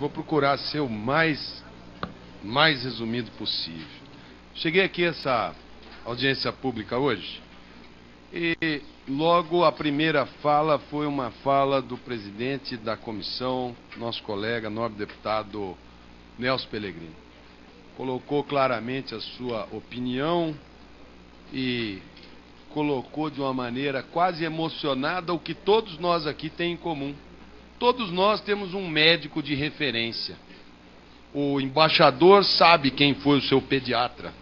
vou procurar ser o mais resumido possível. Cheguei aqui a essa audiência pública hoje e logo a primeira fala foi uma fala do presidente da comissão, nosso colega, nobre deputado Nelson Pellegrino. Colocou claramente a sua opinião e colocou de uma maneira quase emocionada o que todos nós aqui temos em comum. Todos nós temos um médico de referência. O embaixador sabe quem foi o seu pediatra.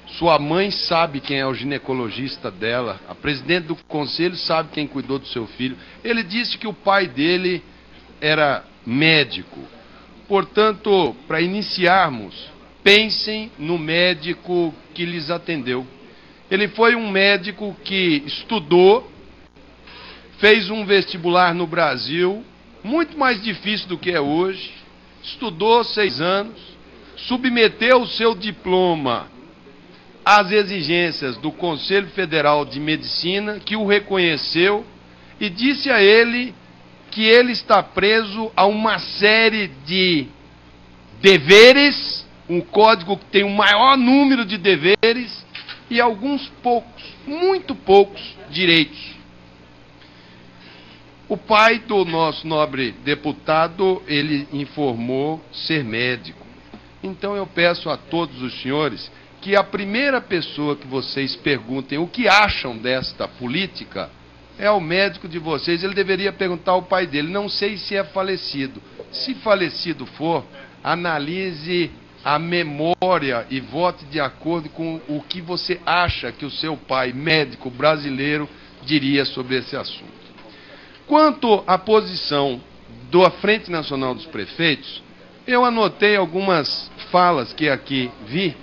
Sua mãe sabe quem é o ginecologista dela. A presidente do conselho sabe quem cuidou do seu filho. Ele disse que o pai dele era médico. Portanto, para iniciarmos, pensem no médico que lhes atendeu. Ele foi um médico que estudou, fez um vestibular no Brasil, muito mais difícil do que é hoje, estudou 6 anos, submeteu o seu diploma às exigências do Conselho Federal de Medicina, que o reconheceu e disse a ele que ele está preso a uma série de deveres, um código que tem o maior número de deveres e alguns poucos, muito poucos direitos. O pai do nosso nobre deputado, ele informou ser médico. Então eu peço a todos os senhores que a primeira pessoa que vocês perguntem o que acham desta política é o médico de vocês. Ele deveria perguntar ao pai dele. Não sei se é falecido. Se falecido for, analise a memória e vote de acordo com o que você acha que o seu pai, médico brasileiro, diria sobre esse assunto. Quanto à posição da Frente Nacional dos Prefeitos, eu anotei algumas falas que aqui vi,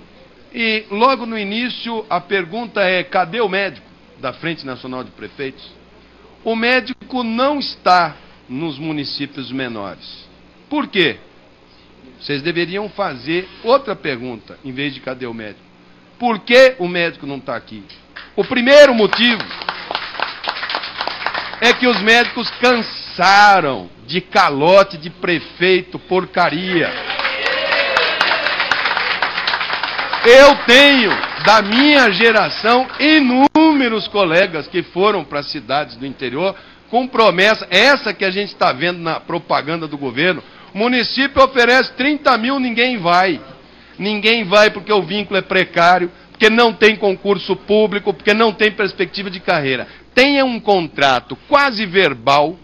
e logo no início a pergunta é: cadê o médico da Frente Nacional de Prefeitos? O médico não está nos municípios menores. Por quê? Vocês deveriam fazer outra pergunta, em vez de cadê o médico. Por que o médico não está aqui? O primeiro motivo é que os médicos cansaram de calote de prefeito porcaria. Eu tenho, da minha geração, inúmeros colegas que foram para cidades do interior com promessa, essa que a gente está vendo na propaganda do governo. O município oferece 30 mil, ninguém vai. Ninguém vai porque o vínculo é precário, porque não tem concurso público, porque não tem perspectiva de carreira. Tenha um contrato quase verbal,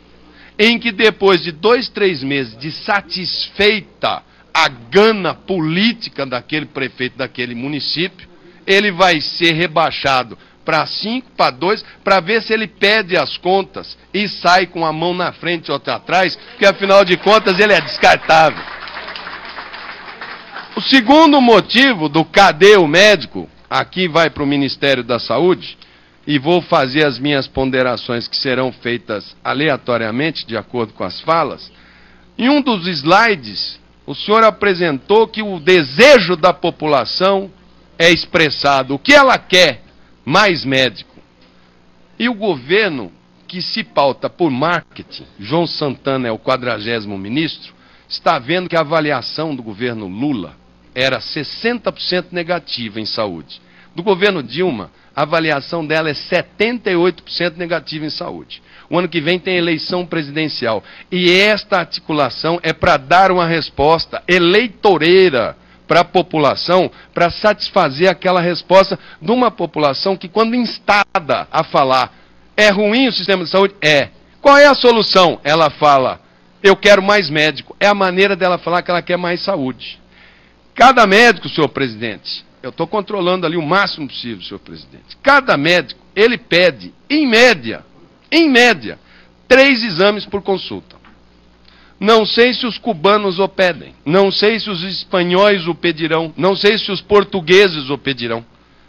em que depois de 2, 3 meses de satisfeita a gana política daquele prefeito daquele município, ele vai ser rebaixado para 5, para 2, para ver se ele pede as contas e sai com a mão na frente e outra atrás, porque afinal de contas ele é descartável. O segundo motivo do cadê o médico, aqui vai para o Ministério da Saúde, e vou fazer as minhas ponderações que serão feitas aleatoriamente, de acordo com as falas. Em um dos slides, o senhor apresentou que o desejo da população é expressado. O que ela quer? Mais médico. E o governo, que se pauta por marketing, João Santana é o 40º ministro, está vendo que a avaliação do governo Lula era 60% negativa em saúde. Do governo Dilma, a avaliação dela é 78% negativa em saúde. O ano que vem tem eleição presidencial. E esta articulação é para dar uma resposta eleitoreira para a população, para satisfazer aquela resposta de uma população que, quando instada a falar, é ruim o sistema de saúde? É. Qual é a solução? Ela fala, eu quero mais médico. É a maneira dela falar que ela quer mais saúde. Cada médico, senhor presidente, eu estou controlando ali o máximo possível, senhor presidente. Cada médico, ele pede, em média, 3 exames por consulta. Não sei se os cubanos o pedem, não sei se os espanhóis o pedirão, não sei se os portugueses o pedirão.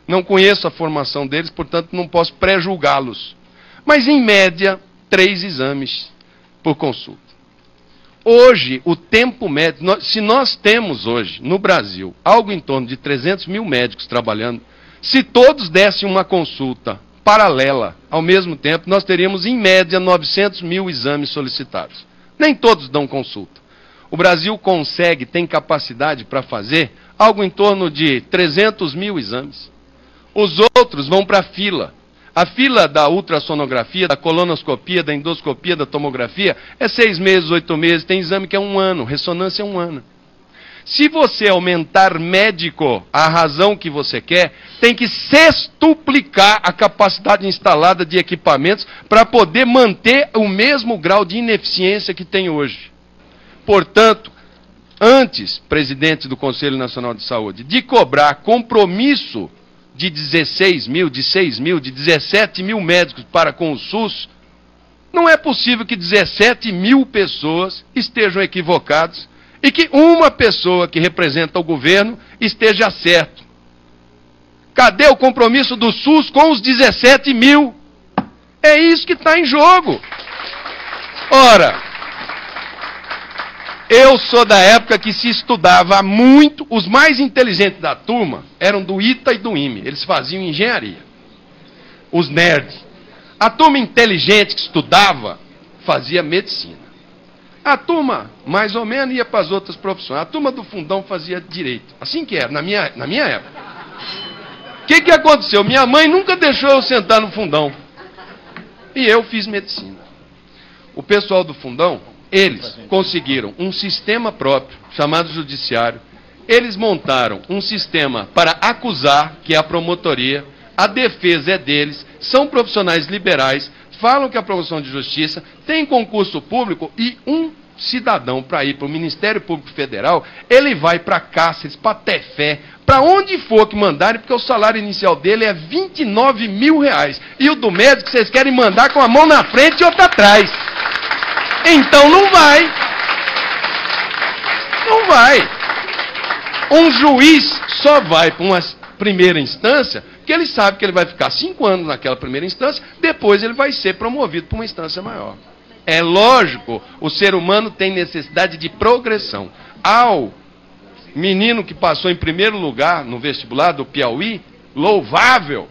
Não conheço a formação deles, portanto não posso pré-julgá-los. Mas, em média, 3 exames por consulta. Hoje, o tempo médio, se nós temos hoje, no Brasil, algo em torno de 300 mil médicos trabalhando, se todos dessem uma consulta paralela ao mesmo tempo, nós teríamos, em média, 900 mil exames solicitados. Nem todos dão consulta. O Brasil consegue, tem capacidade para fazer algo em torno de 300 mil exames. Os outros vão para a fila. A fila da ultrassonografia, da colonoscopia, da endoscopia, da tomografia é 6 meses, 8 meses, tem exame que é 1 ano, ressonância é 1 ano. Se você aumentar médico a razão que você quer, tem que sextuplicar a capacidade instalada de equipamentos para poder manter o mesmo grau de ineficiência que tem hoje. Portanto, antes, presidente do Conselho Nacional de Saúde, de cobrar compromisso de 16 mil, de 6 mil, de 17 mil médicos para com o SUS, não é possível que 17 mil pessoas estejam equivocadas e que uma pessoa que representa o governo esteja certo. Cadê o compromisso do SUS com os 17 mil? É isso que está em jogo. Ora, eu sou da época que se estudava muito, os mais inteligentes da turma eram do ITA e do IME, eles faziam engenharia. Os nerds. A turma inteligente que estudava fazia medicina. A turma, mais ou menos, ia para as outras profissões. A turma do fundão fazia direito. Assim que era, na minha época. O que aconteceu? Minha mãe nunca deixou eu sentar no fundão. E eu fiz medicina. O pessoal do fundão, eles conseguiram um sistema próprio, chamado judiciário. Eles montaram um sistema para acusar, que é a promotoria. A defesa é deles. São profissionais liberais. Falam que a promoção de justiça tem concurso público e um cidadão para ir para o Ministério Público Federal, ele vai para Cáceres, para Tefé, para onde for que mandarem, porque o salário inicial dele é 29 mil reais. E o do médico vocês querem mandar com a mão na frente e outra atrás. Então não vai. Não vai. Um juiz só vai para uma primeira instância porque ele sabe que ele vai ficar 5 anos naquela primeira instância, depois ele vai ser promovido para uma instância maior. É lógico, o ser humano tem necessidade de progressão. Ao menino que passou em primeiro lugar no vestibular do Piauí, louvável,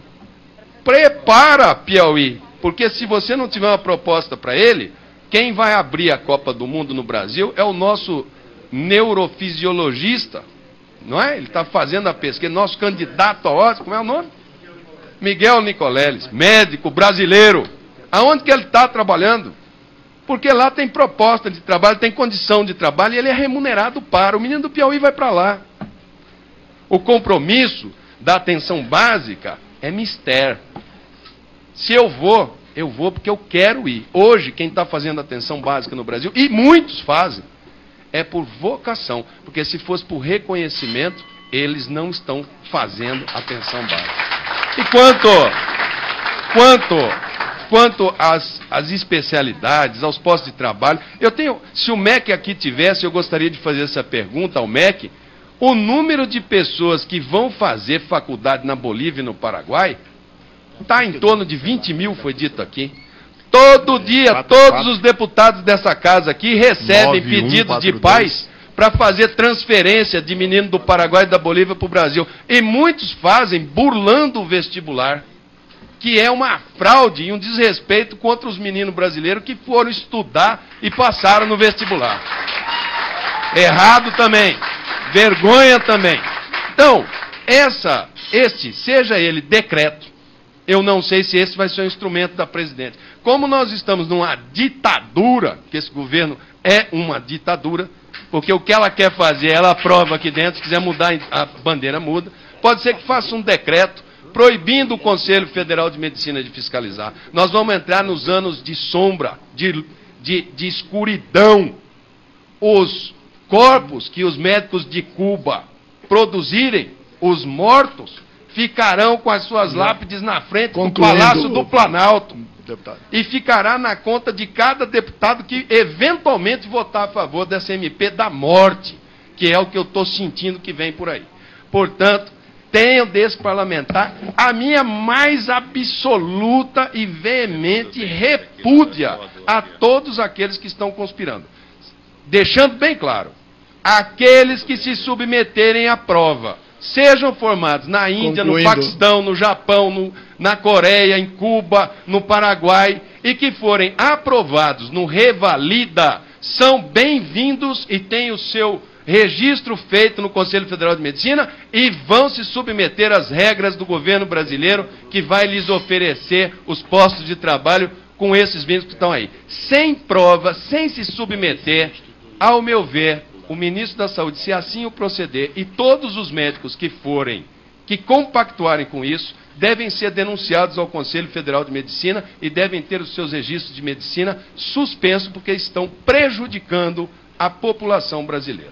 prepara Piauí, porque se você não tiver uma proposta para ele, quem vai abrir a Copa do Mundo no Brasil é o nosso neurofisiologista, não é? Ele está fazendo a pesquisa, nosso candidato a Oscar, como é o nome? Miguel Nicoleles, médico brasileiro. Aonde que ele está trabalhando? Porque lá tem proposta de trabalho, tem condição de trabalho e ele é remunerado para. O menino do Piauí vai para lá. O compromisso da atenção básica é mistério. Se eu vou porque eu quero ir. Hoje, quem está fazendo atenção básica no Brasil, e muitos fazem, é por vocação. Porque se fosse por reconhecimento, eles não estão fazendo atenção básica. E quanto às especialidades, aos postos de trabalho, se o MEC aqui tivesse, eu gostaria de fazer essa pergunta ao MEC, o número de pessoas que vão fazer faculdade na Bolívia e no Paraguai está em torno de 20 mil, foi dito aqui. Todo dia, todos os deputados dessa casa aqui recebem pedidos de pais para fazer transferência de menino do Paraguai e da Bolívia para o Brasil. E muitos fazem burlando o vestibular, que é uma fraude e um desrespeito contra os meninos brasileiros que foram estudar e passaram no vestibular. Errado também. Vergonha também. Então, seja ele decreto, eu não sei se esse vai ser o instrumento da presidente. Como nós estamos numa ditadura, que esse governo é uma ditadura, porque o que ela quer fazer, ela aprova aqui dentro, se quiser mudar a bandeira, muda. Pode ser que faça um decreto proibindo o Conselho Federal de Medicina de fiscalizar. Nós vamos entrar nos anos de sombra, de escuridão. Os corpos que os médicos de Cuba produzirem, os mortos, ficarão com as suas lápides na frente do Palácio do Planalto. Deputado. E ficará na conta de cada deputado que eventualmente votar a favor dessa MP da morte, que é o que eu estou sentindo que vem por aí. Portanto, tenho desse parlamentar a minha mais absoluta e veemente repúdia a todos aqueles que estão conspirando. Deixando bem claro, aqueles que se submeterem à prova, sejam formados na Índia, no Paquistão, no Japão, na Coreia, em Cuba, no Paraguai, e que forem aprovados no Revalida, são bem-vindos e têm o seu registro feito no Conselho Federal de Medicina e vão se submeter às regras do governo brasileiro, que vai lhes oferecer os postos de trabalho com esses vínculos que estão aí. Sem prova, sem se submeter, ao meu ver, o ministro da Saúde, se assim o proceder, e todos os médicos que compactuarem com isso, devem ser denunciados ao Conselho Federal de Medicina e devem ter os seus registros de medicina suspensos, porque estão prejudicando a população brasileira.